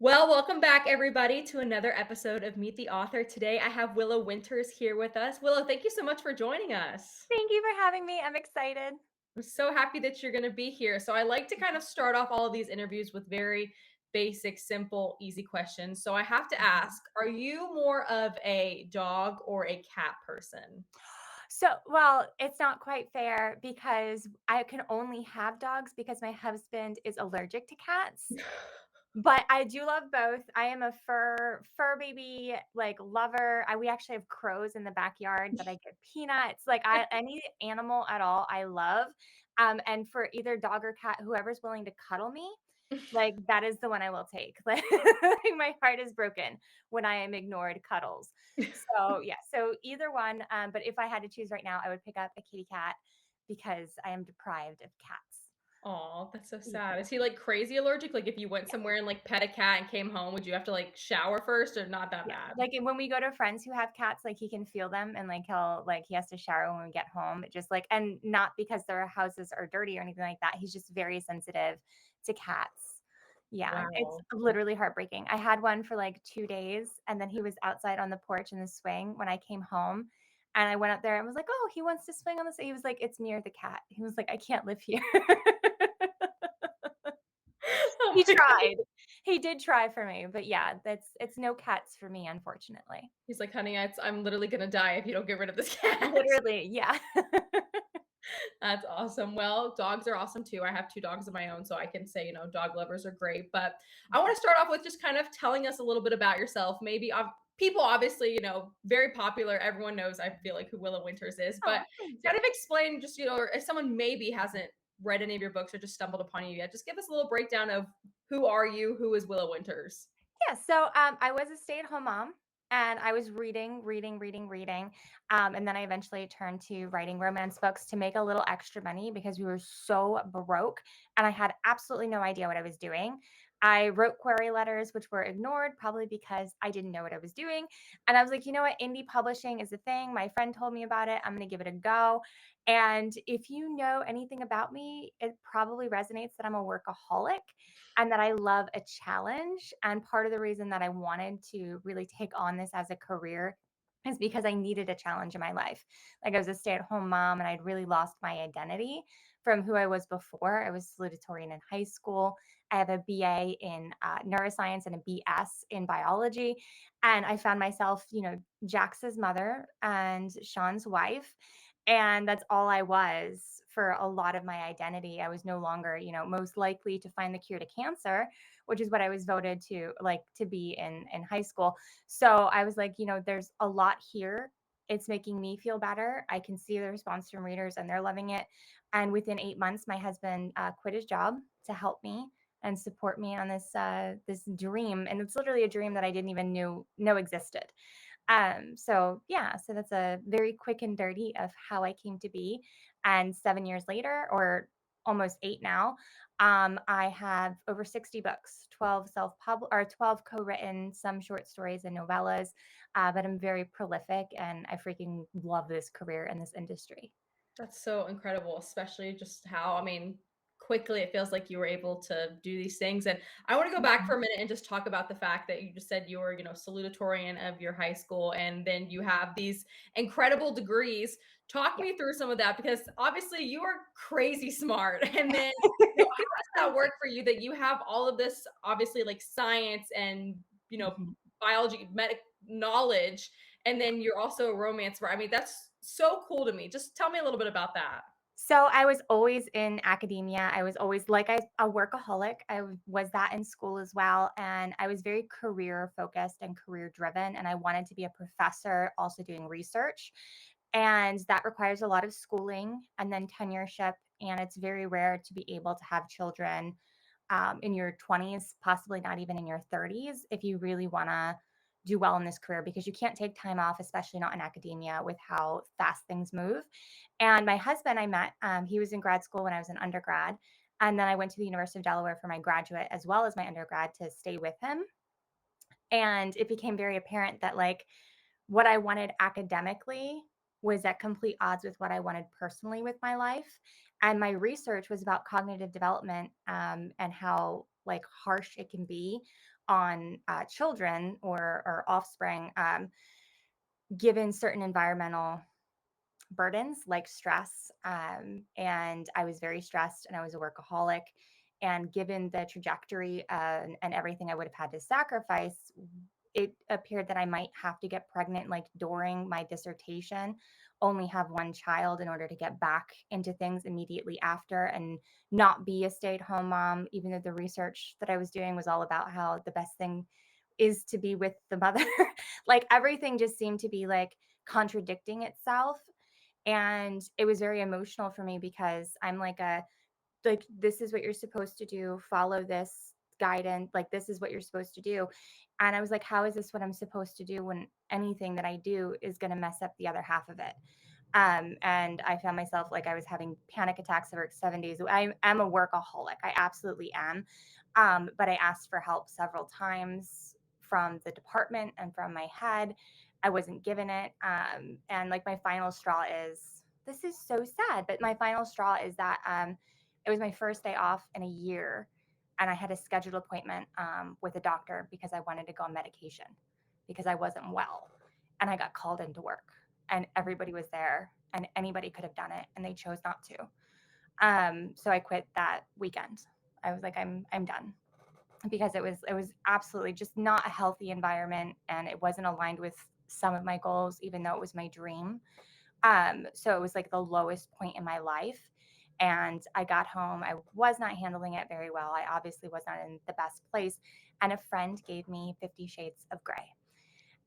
Well, welcome back, everybody, to another episode of Meet the Author. Today, I have Willow Winters here with us. Willow, thank you so much for joining us. Thank you for having me. I'm excited. I'm so happy that you're going to be here. So, I like to kind of start off all of these interviews with very basic, simple, easy questions. So, I have to Mhm. ask, are you more of a dog or a cat person? It's not quite fair because I can only have dogs because my husband is allergic to cats. But I do love both. I am a fur baby lover. We actually have crows in the backyard that I give peanuts. Like I any animal at all, I love. And for either dog or cat, whoever's willing to cuddle me, like, that is the one I will take. Like, my heart is broken when I am ignored cuddles. So, yeah, so either one, but if I had to choose right now, I would pick up a kitty cat because I am deprived of cats. Oh, that's so Yeah, sad. Is he like crazy allergic? Like, if you went yeah, somewhere and like pet a cat and came home, would you have to like shower first or not that yeah. bad? Like, and when we go to friends who have cats, like, he can feel them and, he has to shower when we get home. And not because their houses are dirty or anything like that. He's just very sensitive to cats. Yeah, it's Wow. literally heartbreaking. I had one for, like, 2 days, and then he was outside on the porch in the swing when I came home, and I went up there and was like, "Oh, he wants to swing on this." He was like, "It's me or the cat." He was like, "I can't live here." Oh He my God. tried. He did try for me, but yeah, it's no cats for me, unfortunately. He's like, "Honey, I'm literally gonna die if you don't get rid of this cat." Literally, yeah. That's awesome. Well, dogs are awesome too. I have 2 dogs of my own, so I can say, dog lovers are great. But I wanna start off with just kind of telling us a little bit about yourself. Maybe people obviously, very popular. Everyone knows, I feel like, who Willow Winters is, but Oh, thank kind you. of explain just, or if someone maybe hasn't read any of your books or just stumbled upon you yet, just give us a little breakdown of who are you? Who is Willow Winters? I was a stay-at-home mom, and I was reading, reading, reading, reading, and then I eventually turned to writing romance books to make a little extra money because we were so broke, and I had absolutely no idea what I was doing. I wrote query letters, which were ignored, probably because I didn't know what I was doing, and I was like, "You know what? Indie publishing is a thing. My friend told me about it. I'm gonna give it a go." And if you know anything about me, it probably resonates that I'm a workaholic and that I love a challenge. And part of the reason that I wanted to really take on this as a career is because I needed a challenge in my life. Like I was a stay-at-home mom and I'd really lost my identity from who I was before. I was salutatorian in high school. I have a BA in neuroscience and a BS in biology. And I found myself, Jax's mother and Sean's wife. And that's all I was for a lot of my identity. I was no longer, most likely to find the cure to cancer, which is what I was voted to be in high school. So I was like, there's a lot here. It's making me feel better. I can see the response from readers and they're loving it. And within 8 months, my husband quit his job to help me and support me on this dream. And it's literally a dream that I didn't even know existed. So that's a very quick and dirty of how I came to be. And 7 years later, or almost eight now, I have over 60 books, 12 self-pub or 12 co-written, some short stories and novellas. But I'm very prolific and I freaking love this career in this industry. That's so incredible, especially just how, I mean, quickly it feels like you were able to do these things. And I want to go back for Mhm. a minute and just talk about the fact that you just said you were, salutatorian of your high school, and then you have these incredible degrees. Talk Yeah. me through some of that because obviously you are crazy smart. And then, how does that Thank you. work for you that you have all of this, obviously, like science and, Mhm. biology, medic knowledge, and Yeah. then you're also a romance writer. I mean, that's so cool to me. Just tell me a little bit about that. So I was always in academia. I was always a workaholic. Was that in school as well, and I was very career focused and career driven. And I wanted to be a professor, also doing research, and that requires a lot of schooling and then tenureship. And it's very rare to be able to have children in your 20s, possibly not even in your 30s, if you really want to do well in this career because you can't take time off, especially not in academia with how fast things move. And my husband, I met, he was in grad school when I was an undergrad. And then I went to the University of Delaware for my graduate as well as my undergrad to stay with him. And it became very apparent that, like, what I wanted academically was at complete odds with what I wanted personally with my life. And my research was about cognitive development and how, like, harsh it can be on children or offspring, given certain environmental burdens like stress. And I was very stressed and I was a workaholic. And given the trajectory and everything I would have had to sacrifice, it appeared that I might have to get pregnant like during my dissertation, only have one child in order to get back into things immediately after and not be a stay at home mom, even though the research that I was doing was all about how the best thing is to be with the mother. Like everything just seemed to be like contradicting itself. And it was very emotional for me because I'm like, this is what you're supposed to do, follow this guidance, like this is what you're supposed to do. And I was like, how is this what I'm supposed to do when anything that I do is going to mess up the other half of it? And I found myself like I was having panic attacks over 7 days. I am a workaholic. I absolutely am. But I asked for help several times from the department and from my head. I wasn't given it. And like my final straw is, this is so sad, but my final straw is that it was my first day off in a year. And I had a scheduled appointment with a doctor because I wanted to go on medication because I wasn't well. And I got called into work and everybody was there and anybody could have done it and they chose not to. So I quit that weekend. I was like, I'm done because it was absolutely just not a healthy environment and it wasn't aligned with some of my goals, even though it was my dream. So it was like the lowest point in my life. And I got home. I was not handling it very well. I obviously was not in the best place. And a friend gave me 50 Shades of Grey.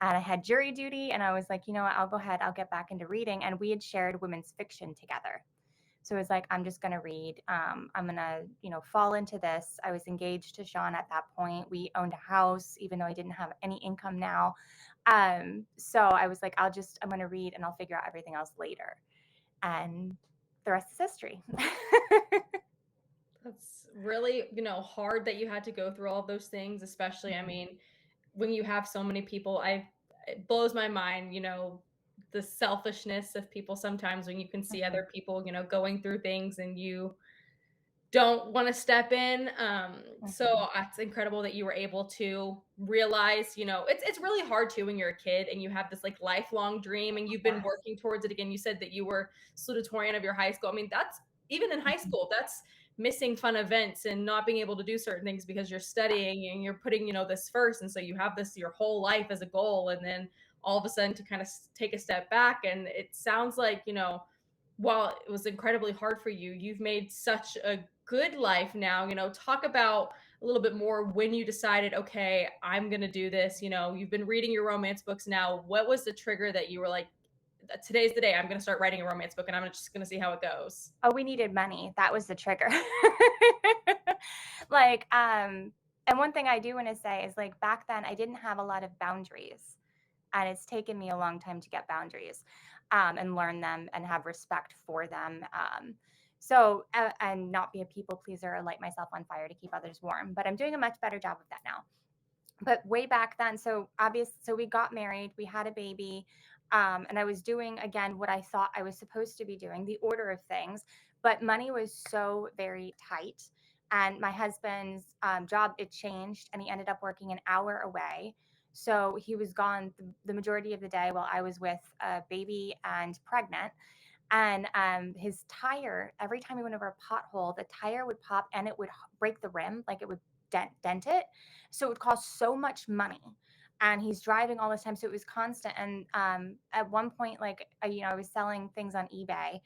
And I had jury duty. And I was like, you know what? I'll go ahead. I'll get back into reading. And we had shared women's fiction together. So it was like, I'm just going to read. I'm going to, fall into this. I was engaged to Sean at that point. We owned a house, even though I didn't have any income now. So I was like, I'm going to read and I'll figure out everything else later. And the rest is history. That's really, hard that you had to go through all of those things, especially, I mean, when you have so many people, it blows my mind, the selfishness of people sometimes when you can see Mhm, other people, going through things and you don't want to step in. So mhm. it's incredible that you were able to realize, it's really hard too when you're a kid and you have this like lifelong dream and you've been Yes. working towards it. Again, you said that you were salutatorian of your high school. I mean, that's even in high Mhm. school, that's missing fun events and not being able to do certain things because you're studying and you're putting, this first. And so you have this your whole life as a goal. And then all of a sudden to kind of take a step back. And it sounds like, while it was incredibly hard for you, you've made such a good life now. Talk about a little bit more when you decided, okay, I'm going to do this. You've been reading your romance books now. What was the trigger that you were like, today's the day I'm going to start writing a romance book and I'm just going to see how it goes? Oh, we needed money. That was the trigger. Like, and one thing I do want to say is like back then I didn't have a lot of boundaries. And it's taken me a long time to get boundaries and learn them and have respect for them. And not be a people pleaser or light myself on fire to keep others warm. But I'm doing a much better job of that now. But way back then, so we got married, we had a baby, and I was doing again what I thought I was supposed to be doing, the order of things, but money was so very tight. And my husband's job, it changed, and he ended up working an hour away. So he was gone the majority of the day while I was with a baby and pregnant. And his tire, every time he went over a pothole, the tire would pop and it would break the rim, like it would dent it. So it would cost so much money. And he's driving all this time, so it was constant. And at one point, like I was selling things on eBay,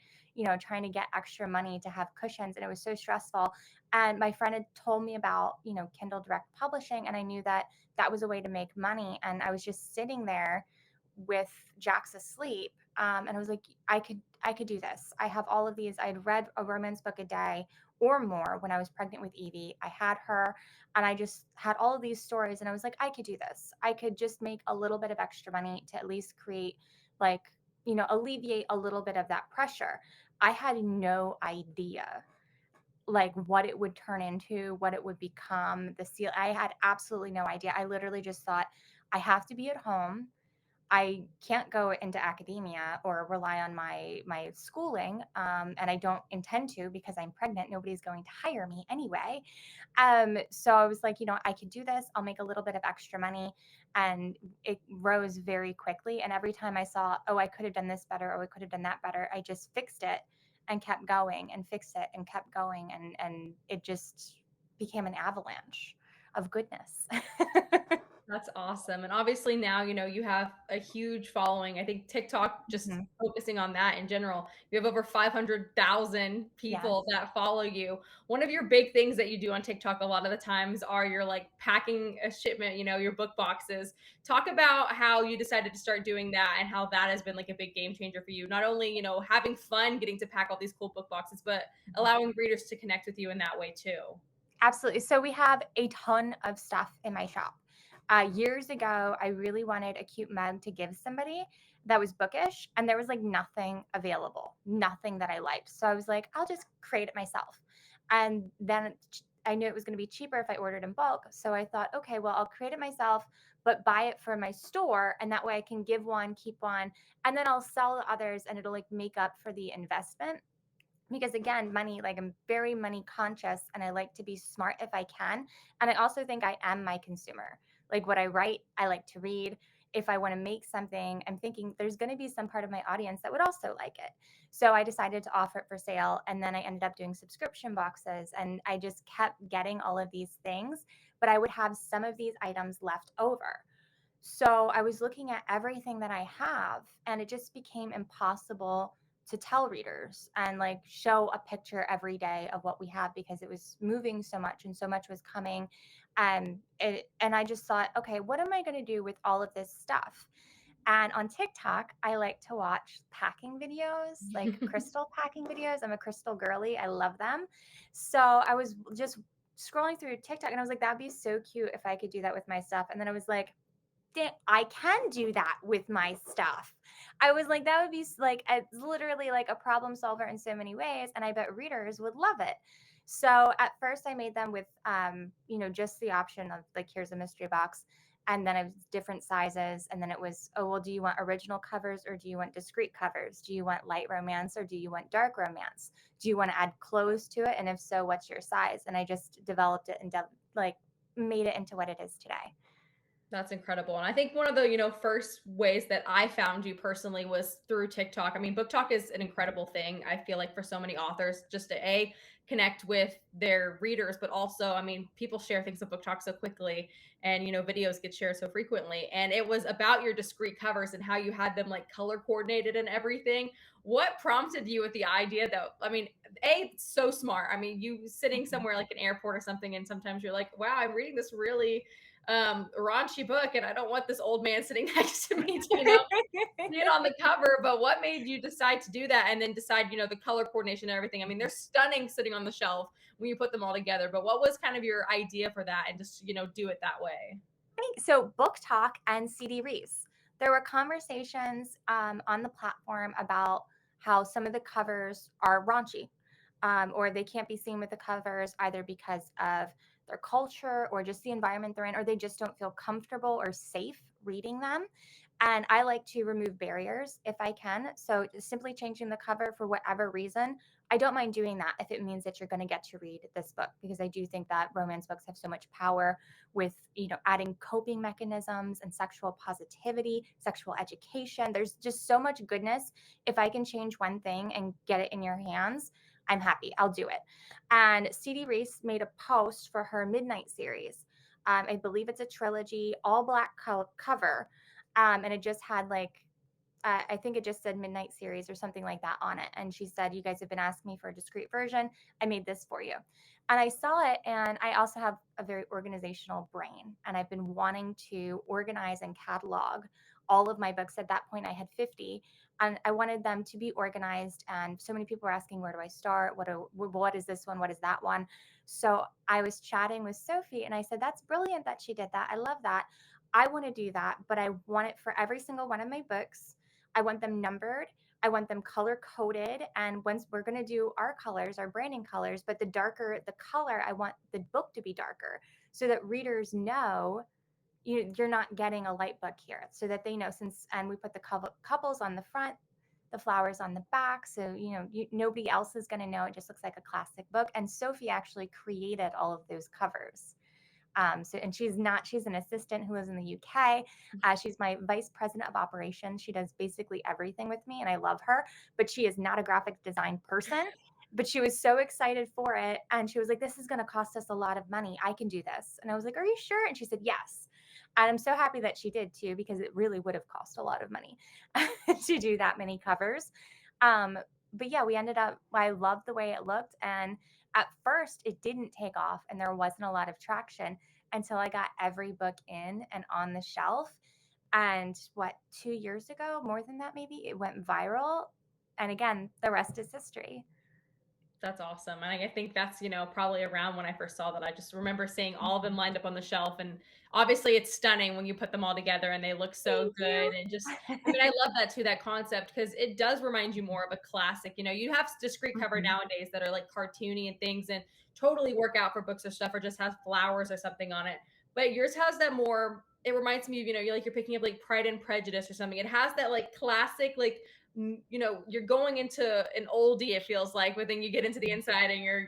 trying to get extra money to have cushions, and it was so stressful. And my friend had told me about Kindle Direct Publishing, and I knew that that was a way to make money. And I was just sitting there with Jack's asleep, and I was like, I could do this. I have all of these. I had read a romance book a day or more when I was pregnant with Evie. I had her, and I just had all of these stories, and I was like, I could do this. I could just make a little bit of extra money to at least create, like, alleviate a little bit of that pressure. I had no idea like what it would turn into, what it would become, the seal. I had absolutely no idea. I literally just thought I have to be at home. I can't go into academia or rely on my schooling, and I don't intend to because I'm pregnant. Nobody's going to hire me anyway. So I was like, I could do this. I'll make a little bit of extra money, and it rose very quickly. And every time I saw, oh, I could have done this better, or I could have done that better, I just fixed it and kept going and fixed it and kept going, and it just became an avalanche of goodness. That's awesome. And obviously now, you have a huge following. I think TikTok, just Mhm. focusing on that in general, you have over 500,000 Yes. people that follow you. One of your big things that you do on TikTok a lot of the times are you're like packing a shipment, your book boxes. Talk about how you decided to start doing that and how that has been like a big game changer for you. Not only, having fun getting to pack all these cool book boxes, but Mhm. allowing readers to connect with you in that way too. Absolutely. So we have a ton of stuff in my shop. Years ago, I really wanted a cute mug to give somebody that was bookish, and there was like nothing available, nothing that I liked. So I was like, I'll just create it myself. And then I knew it was going to be cheaper if I ordered in bulk. So I thought, okay, well, I'll create it myself, but buy it for my store. And that way I can give one, keep one, and then I'll sell the others and it'll like make up for the investment, because again, money, like I'm very money conscious and I like to be smart if I can. And I also think I am my consumer. Like what I write, I like to read. If I want to make something, I'm thinking there's going to be some part of my audience that would also like it. So I decided to offer it for sale, and then I ended up doing subscription boxes, and I just kept getting all of these things, but I would have some of these items left over. So I was looking at everything that I have, and it just became impossible to tell readers and like show a picture every day of what we have, because it was moving so much and so much was coming. And I just thought, okay, what am I going to do with all of this stuff? And on TikTok, I like to watch packing videos, like crystal packing videos. I'm a crystal girly. I love them. So I was just scrolling through TikTok and I was like, that'd be so cute if I could do that with my stuff. And then I was like, I can do that with my stuff. I was like, that would be like literally like a problem solver in so many ways, and I bet readers would love it. So at first, I made them with, just the option of like, here's a mystery box, and then it was different sizes, and then it was, oh well, do you want original covers or do you want discrete covers? Do you want light romance or do you want dark romance? Do you want to add clothes to it? And if so, what's your size? And I just developed it and like made it into what it is today. That's incredible. And I think one of the, first ways that I found you personally was through TikTok. I mean, Book Talk is an incredible thing. I feel like for so many authors just to connect with their readers, but also, I mean, people share things on Book Talk so quickly and, videos get shared so frequently. And it was about your discrete covers and how you had them like color coordinated and everything. What prompted you with the idea that, I mean, it's so smart. I mean, you sitting Mhm. somewhere like an airport or something, and sometimes you're like, wow, I'm reading this really raunchy book and I don't want this old man sitting next to me to, see it on the cover. But what made you decide to do that and then decide, the color coordination and everything? I mean, they're stunning sitting on the shelf when you put them all together. But what was kind of your idea for that and just, do it that way? So, Book Talk and CD Reese. There were conversations on the platform about how some of the covers are raunchy, or they can't be seen with the covers either because of their culture or just the environment they're in, or they just don't feel comfortable or safe reading them. And I like to remove barriers if I can. So, just simply changing the cover for whatever reason, I don't mind doing that if it means that you're going to get to read this book, because I do think that romance books have so much power with, adding coping mechanisms and sexual positivity, sexual education. There's just so much goodness. If I can change one thing and get it in your hands, I'm happy. I'll do it. And CD Reese made a post for her Midnight series. I believe it's a trilogy, all black cover, and it just had like, I think it just said Midnight Series or something like that on it. And she said, you guys have been asking me for a discrete version. I made this for you. And I saw it. And I also have a very organizational brain. And I've been wanting to organize and catalog all of my books. At that point, I had 50. And I wanted them to be organized. And so many people were asking, where do I start? What is this one? What is that one? So I was chatting with Sophie and I said, that's brilliant that she did that. I love that. I want to do that, but I want it for every single one of my books. I want them numbered. I want them color coded. And once we're going to do our colors, our branding colors, but the darker the color, I want the book to be darker so that readers know, you're not getting a light book here, so that they know. Since and we put the couples on the front, the flowers on the back, so nobody else is going to know. It just looks like a classic book. And Sophie actually created all of those covers. And she's an assistant who lives in the UK. She's my vice president of operations. She does basically everything with me, and I love her, but she is not a graphic design person. But she was so excited for it. And she was like, this is going to cost us a lot of money. I can do this. And I was like, are you sure? And she said, yes. And I'm so happy that she did too, because it really would have cost a lot of money to do that many covers. Um, but yeah, we ended up, I loved the way it looked. And at first, it didn't take off and there wasn't a lot of traction until I got every book in and on the shelf. And what, 2 years ago, more than that, maybe, it went viral. And again, the rest is history. That's awesome. And I think that's, probably around when I first saw that. I just remember seeing all of them Mhm. lined up on the shelf. And obviously it's stunning when you put them all together and they look so Thank good. you. And just, I mean, I love that too, that concept, because it does remind you more of a classic. You have discrete cover Mhm. nowadays that are like cartoony and things and totally work out for books or stuff, or just has flowers or something on it. But yours has that more, it reminds me of, you're picking up like Pride and Prejudice or something. It has that like classic, like, you're going into an oldie, it feels like, but then you get into the inside and you're,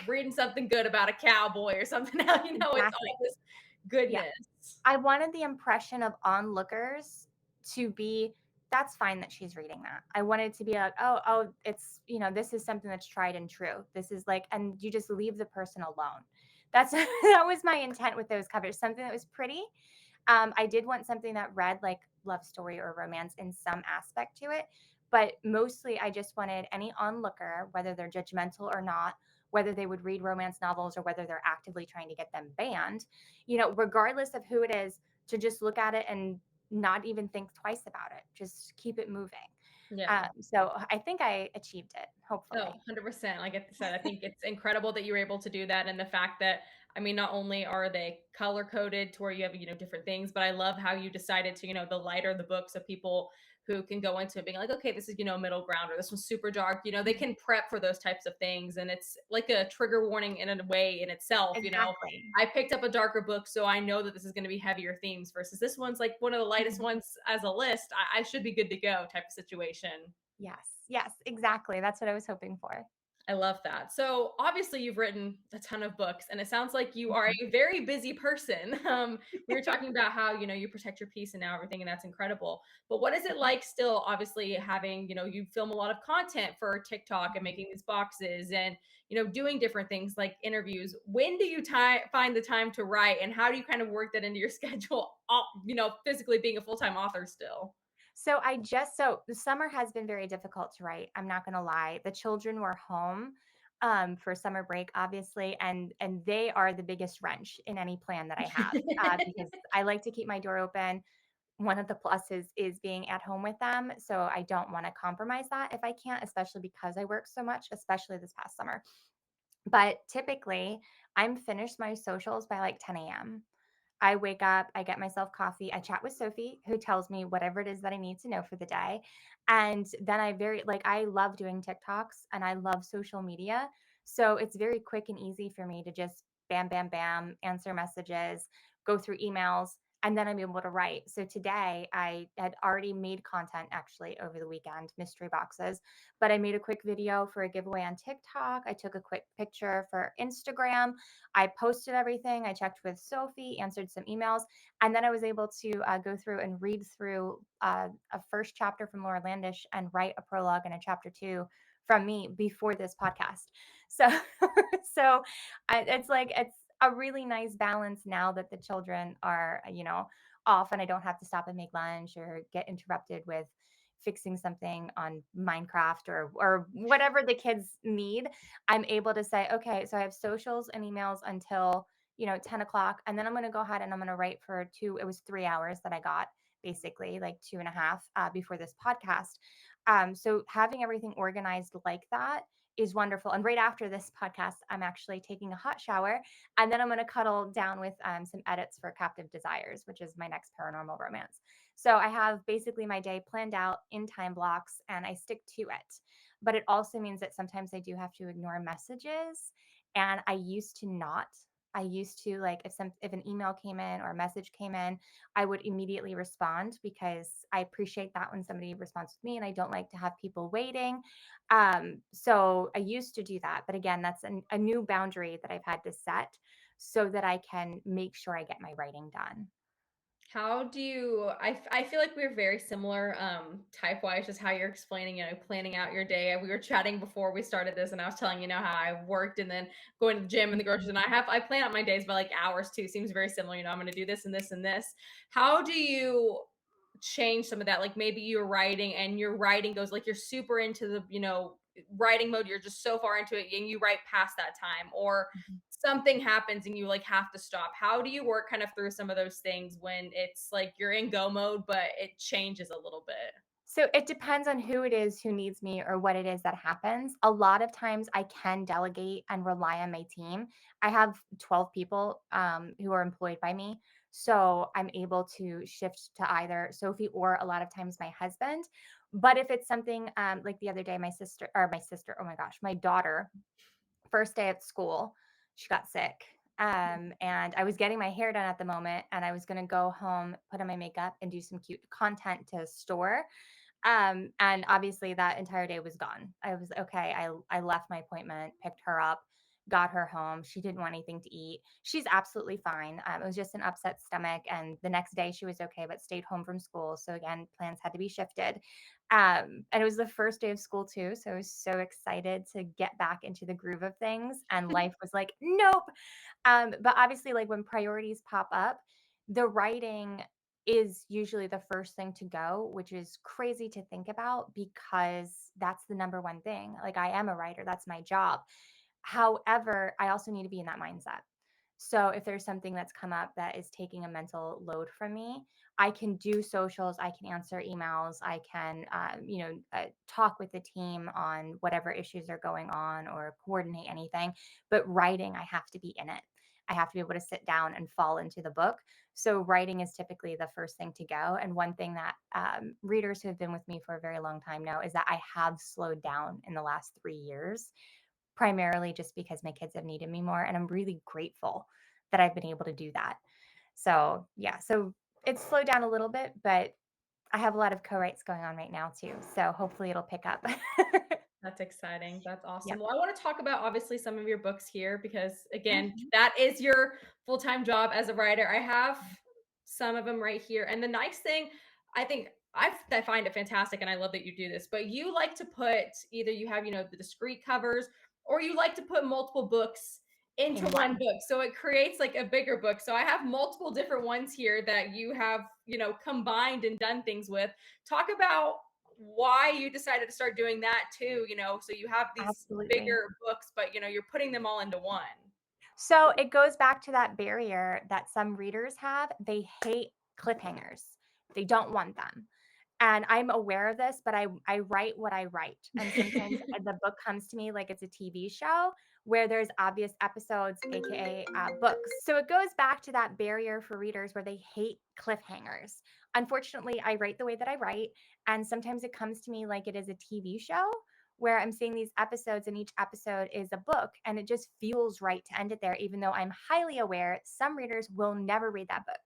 reading something good about a cowboy or something else, it's Exactly. all this Yeah. goodness. I wanted the impression of onlookers to be, that's fine that she's reading that. I wanted it to be like, oh, it's, this is something that's tried and true. This is like, and you just leave the person alone. That's that was my intent with those covers. Something that was pretty. I did want something that read like love story or romance in some aspect to it, but mostly I just wanted any onlooker, whether they're judgmental or not, whether they would read romance novels or whether they're actively trying to get them banned, regardless of who it is, to just look at it and not even think twice about it. Just keep it moving. Yeah. So I think I achieved it, Oh, hopefully. 100%. Like I said, I think it's incredible that you were able to do that. And the fact that, I mean, not only are they color coded to where you have, different things, but I love how you decided to, the lighter the books of people who can go into it being like, okay, this is, middle ground, or this one's super dark. They Mhm. can prep for those types of things. And it's like a trigger warning in a way in itself. Exactly. I picked up a darker book, so I know that this is going to be heavier themes versus this one's like one of the lightest Mhm. ones as a list. I should be good to go type of situation. Yes. Yes, exactly. That's what I was hoping for. I love that. So obviously you've written a ton of books and it sounds like you are Mhm. a very busy person. We were talking about how, you protect your peace and now everything, and that's incredible. But what is it like still obviously having, you film a lot of content for TikTok and Mhm. making these boxes and, doing different things like interviews. When do you find the time to write, and how do you kind of work that into your schedule, physically being a full-time author still? So the summer has been very difficult to write. I'm not going to lie. The children were home for summer break, obviously, and they are the biggest wrench in any plan that I have, because I like to keep my door open. One of the pluses is being at home with them, so I don't want to compromise that if I can't, especially because I work so much, especially this past summer. But typically, I'm finished my socials by like 10 a.m. I wake up, I get myself coffee, I chat with Sophie, who tells me whatever it is that I need to know for the day. And then I love doing TikToks and I love social media. So it's very quick and easy for me to just bam, bam, bam, answer messages, go through emails, and then I'm able to write. So today I had already made content actually over the weekend, mystery boxes, but I made a quick video for a giveaway on TikTok. I took a quick picture for Instagram. I posted everything. I checked with Sophie, answered some emails, and then I was able to go through and read through a first chapter from Laura Landish and write a prologue and a chapter two from me before this podcast. So, it's a really nice balance now that the children are, off and I don't have to stop and make lunch or get interrupted with fixing something on Minecraft or whatever the kids need. I'm able to say, okay, so I have socials and emails until 10 o'clock, and then I'm going to go ahead and I'm going to write for two. It was 3 hours that I got, basically like two and a half before this podcast. So having everything organized like that is wonderful. And right after this podcast, I'm actually taking a hot shower, and then I'm going to cuddle down with some edits for Captive Desires, which is my next paranormal romance. So I have basically my day planned out in time blocks and I stick to it. But it also means that sometimes I do have to ignore messages. And I used to not. I used to like if an email came in or a message came in, I would immediately respond because I appreciate that when somebody responds with me and I don't like to have people waiting. So I used to do that, but again, that's a new boundary that I've had to set so that I can make sure I get my writing done. How do you I feel like we're very similar, type-wise, just how you're explaining, planning out your day. We were chatting before we started this, and I was telling how I worked and then going to the gym and the groceries, and I plan out my days by, like, hours too. Seems very similar, I'm gonna do this and this and this. How do you change some of that? Like, maybe you're writing and your writing goes like, you're super into the, writing mode, you're just so far into it and you write past that time, or Mhm. something happens and you like have to stop. How do you work kind of through some of those things when it's like you're in go mode but it changes a little bit? So it depends on who it is who needs me or what it is that happens. A lot of times I can delegate and rely on my team. I have 12 people who are employed by me. So I'm able to shift to either Sophie or a lot of times my husband. But if it's something like the other day, oh my gosh, my daughter, first day at school, she got sick. And I was getting my hair done at the moment, and I was going to go home, put on my makeup, and do some cute content to store. And obviously that entire day was gone. I was okay. I left my appointment, picked her up, got her home. She didn't want anything to eat. She's absolutely fine. It was just an upset stomach, and the next day she was okay, but stayed home from school. So again, plans had to be shifted. And it was the first day of school too, so I was so excited to get back into the groove of things. And life was like, nope. But obviously, like when priorities pop up, the writing is usually the first thing to go, which is crazy to think about because that's the number one thing. Like, I am a writer, that's my job. However, I also need to be in that mindset. So if there's something that's come up that is taking a mental load from me, I can do socials, I can answer emails, I can, talk with the team on whatever issues are going on or coordinate anything. But writing, I have to be in it. I have to be able to sit down and fall into the book. So writing is typically the first thing to go. And one thing that readers who have been with me for a very long time know is that I have slowed down in the last 3 years, primarily just because my kids have needed me more. And I'm really grateful that I've been able to do that. So, yeah, so it's slowed down a little bit, but I have a lot of co-writes going on right now too. So hopefully it'll pick up. That's exciting. That's Yeah. awesome. Well, I want to talk about obviously some of your books here because again, Mhm. that is your full-time job as a writer. I have some of them right here. And the nice thing, I think I find it fantastic and I love that you do this, but you like to put either you have, the discrete covers or you like to put multiple books into In one one. book. So it creates like a bigger book. So I have multiple different ones here that you have, combined and done things with. Talk about why you decided to start doing that too, so you have these Absolutely. bigger books, but you're putting them all into one. So it goes back to that barrier that some readers have. They hate cliffhangers. They don't want them. And I'm aware of this, but I write what I write. And sometimes the book comes to me like it's a TV show where there's obvious episodes, aka books. So it goes back to that barrier for readers where they hate cliffhangers. Unfortunately, I write the way that I write, and sometimes it comes to me like it is a TV show where I'm seeing these episodes and each episode is a book, and it just feels right to end it there, even though I'm highly aware some readers will never read that book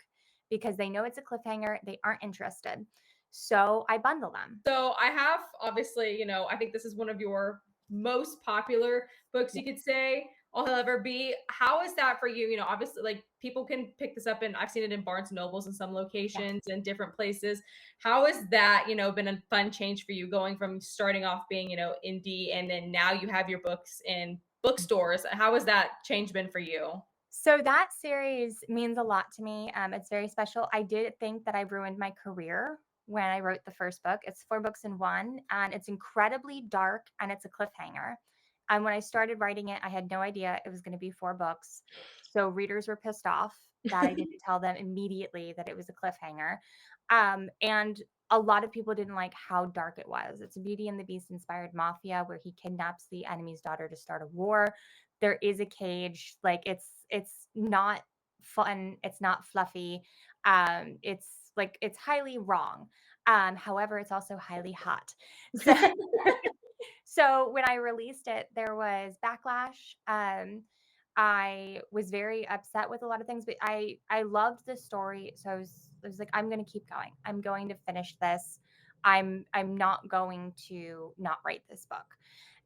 because they know it's a cliffhanger, they aren't interested. So I bundle them. So I have obviously, I think this is one of your most popular books, Yeah. you could say, All He'll Ever Be. How is that for you? Obviously, like people can pick this up, and I've seen it in Barnes and Nobles in some Yeah. locations and different places. How has that, been a fun change for you going from starting off being, indie and then now you have your books in bookstores? How has that change been for you? So that series means a lot to me. It's very special. I did think that I ruined my career when I wrote the first book. It's 4 books in one, and it's incredibly dark and it's a cliffhanger. And when I started writing it, I had no idea it was going to be 4 books. So readers were pissed off that I didn't tell them immediately that it was a cliffhanger. And a lot of people didn't like how dark it was. It's a Beauty and the Beast inspired mafia where he kidnaps the enemy's daughter to start a war. There is a cage. Like it's not fun, it's not fluffy. It's like it's highly wrong. However, it's also highly hot. So so when I released it, there was backlash. I was very upset with a lot of things, but I loved the story, so I was like, I'm going to keep going. I'm going to finish this. I'm not going to not write this book.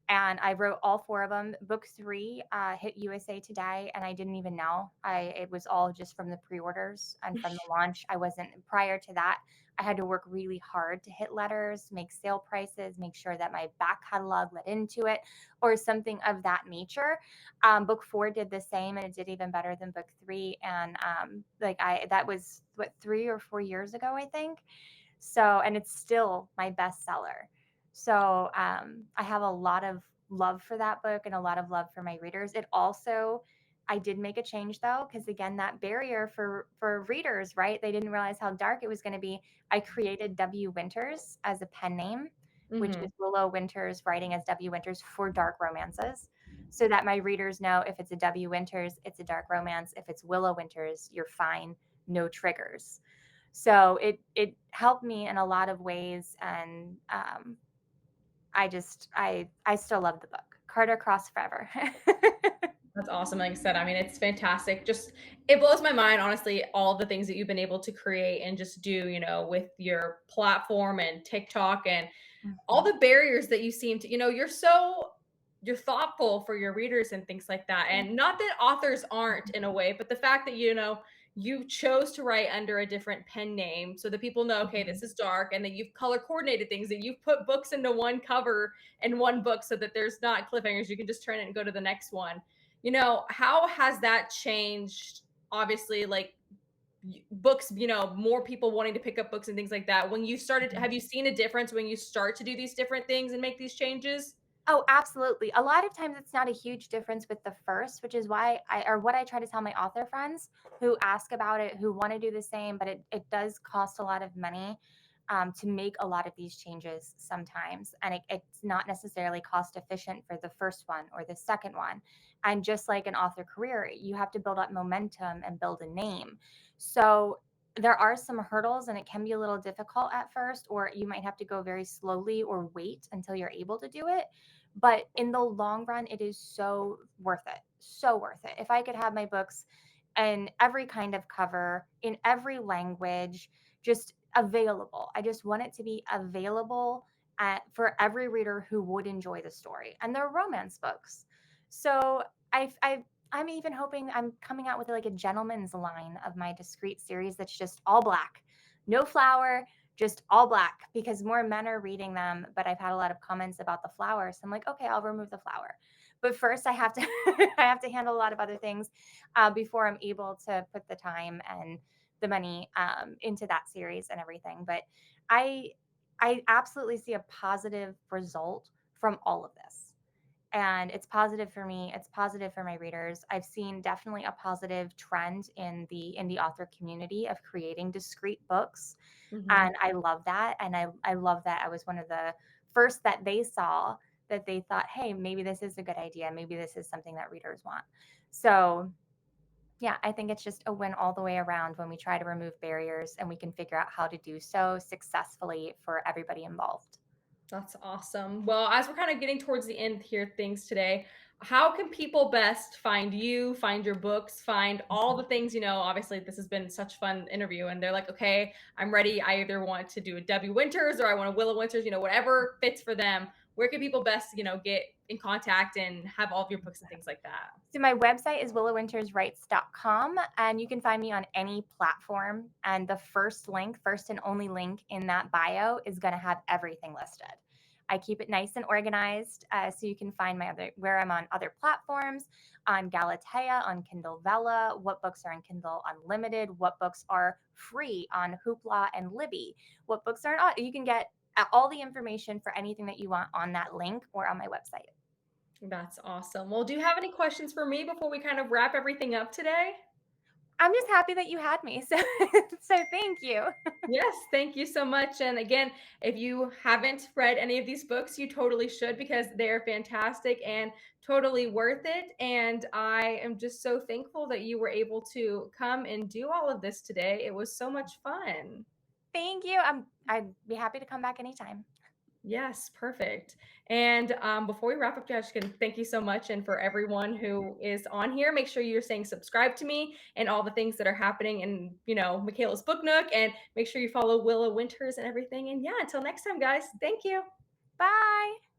And I wrote all four of them. Book three hit USA Today, and I didn't even know. I It was all just from the pre-orders and from the launch. I wasn't prior to that. I had to work really hard to hit letters, make sale prices, make sure that my back catalog led into it, or something of that nature. Book four did the same, and it did even better than book three. And like I that was what 3 or 4 years ago, I think. So, and it's still my bestseller. So, I have a lot of love for that book and a lot of love for my readers. It also, I did make a change though, because again, that barrier for readers, right? They didn't realize how dark it was going to be. I created W. Winters as a pen name, which Hmm. is Willow Winters writing as W. Winters for dark romances, so that my readers know if it's a W. Winters, it's a dark romance. If it's Willow Winters, you're fine, no triggers. So it helped me in a lot of ways, and I still love the book. Carter Cross forever. That's awesome. Like I said, I mean, it's fantastic. Just it blows my mind, honestly, all the things that you've been able to create and just do, with your platform and TikTok and all Mhm. the barriers that you seem to, you're thoughtful for your readers and things like that. And not that authors aren't in a way, but the fact that, you chose to write under a different pen name so that people know, okay, Mhm. this is dark, and that you've color coordinated things, that you've put books into one cover in one book so that there's not cliffhangers. You can just turn it and go to the next one. How has that changed? Obviously, like books, more people wanting to pick up books and things like that. When you started, Mhm. have you seen a difference when you start to do these different things and make these changes? Oh, absolutely. A lot of times it's not a huge difference with the first, which is why or what I try to tell my author friends who ask about it, who want to do the same, but it does cost a lot of money to make a lot of these changes sometimes. And it's not necessarily cost efficient for the first one or the second one. And just like an author career, you have to build up momentum and build a name. So there are some hurdles, and it can be a little difficult at first, or you might have to go very slowly or wait until you're able to do it, but in the long run, it is so worth it. So worth it. If I could have my books in every kind of cover, in every language, just available. I just want it to be available for every reader who would enjoy the story. And they're romance books. So I'm even hoping I'm coming out with like a gentleman's line of my discreet series that's just all black, no flower, just all black, because more men are reading them. But I've had a lot of comments about the flower, so I'm like, okay, I'll remove the flower. But first, I have to I have to handle a lot of other things before I'm able to put the time and the money into that series and everything. But I I absolutely see a positive result from all of this, and it's positive for me, it's positive for my readers. I've seen definitely a positive trend in the indie author community of creating discrete books, Hmm. and I love that, and I love that I was one of the first that they saw, that they thought, "Hey, maybe this is a good idea. Maybe this is something that readers want." So, yeah, I think it's just a win all the way around when we try to remove barriers and we can figure out how to do so successfully for everybody involved. That's awesome. Well, as we're kind of getting towards the end here, things today, how can people best find you, find your books, find all the things? Obviously, this has been such a fun interview, and they're like, okay, I'm ready. I either want to do a Debbie Winters or I want a Willow Winters, whatever fits for them. Where can people best, get in contact and have all of your books and things like that? So my website is willowwinterswrites.com, and you can find me on any platform. And the first link, first and only link in that bio is going to have everything listed. I keep it nice and organized, so you can find my other where I'm on other platforms, on Galatea, on Kindle Vella, what books are on Kindle Unlimited, what books are free on Hoopla and Libby, what books are not. You can get all the information for anything that you want on that link or on my website. That's awesome. Well, do you have any questions for me before we kind of wrap everything up today? I'm just happy that you had me. So so thank you. Yes, thank you so much. And again, if you haven't read any of these books, you totally should, because they're fantastic and totally worth it. And I am just so thankful that you were able to come and do all of this today. It was so much fun. Thank you. I'd be happy to come back anytime. Yes, perfect. And before we wrap up, guys, can thank you so much. And for everyone who is on here, make sure you're saying subscribe to me and all the things that are happening in, Michaela's Book Nook. And make sure you follow Willow Winters and everything. And yeah, until next time, guys, thank you. Bye.